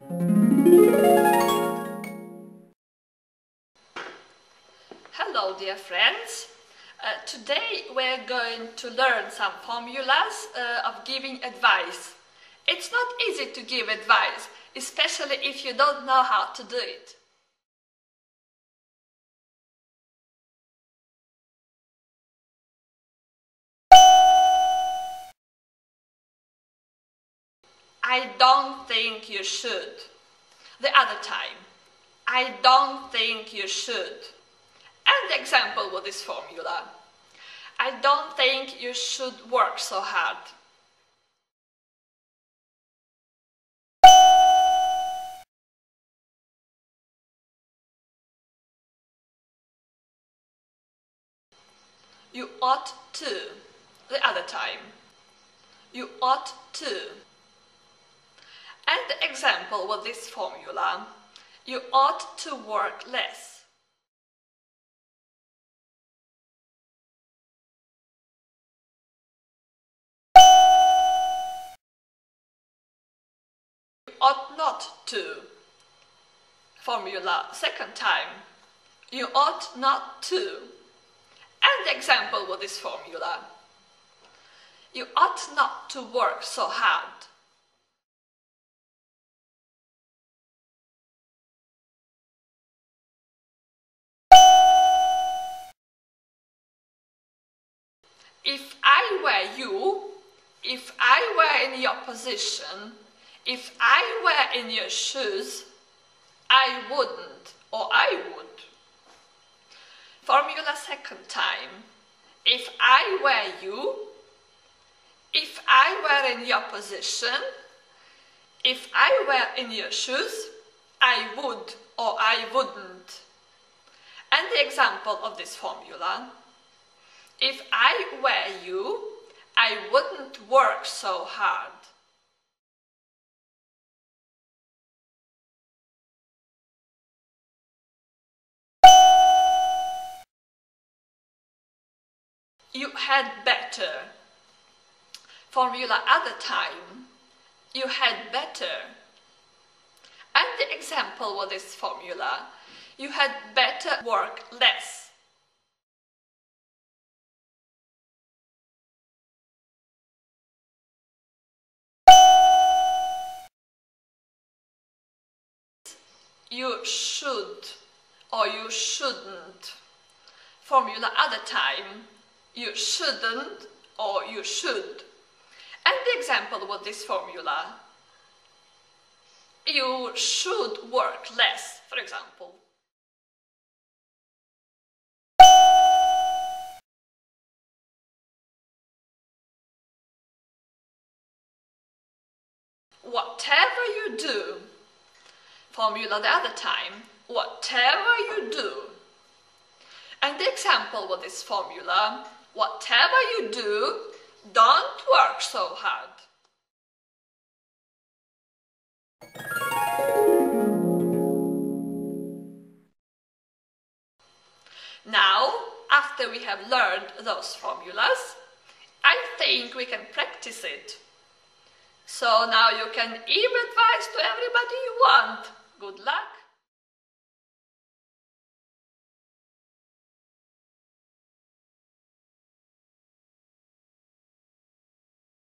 Hello dear friends, today we're going to learn some formulas of giving advice. It's not easy to give advice, especially if you don't know how to do it. I don't think you should. The other time, I don't think you should. And the example with this formula. I don't think you should work so hard. You ought to. The other time. You ought to. And the example with this formula. You ought to work less. You ought not to. Formula second time. You ought not to. And the example with this formula. You ought not to work so hard. If I were you, if I were in your position, if I were in your shoes, I wouldn't, or I would. Formula second time. If I were you, if I were in your position, if I were in your shoes, I would, or I wouldn't. And the example of this formula. If I were you, I wouldn't work so hard. You had better. Formula other time. You had better. And the example with this formula. You had better work less. You should, or you shouldn't. Formula other time. You shouldn't, or you should. And the example with this formula. You should work less, for example. Whatever you do. Formula the other time. Whatever you do. And the example with this formula. Whatever you do, don't work so hard. Now, after we have learned those formulas, I think we can practice it. So now you can give advice to everybody you want. Good luck!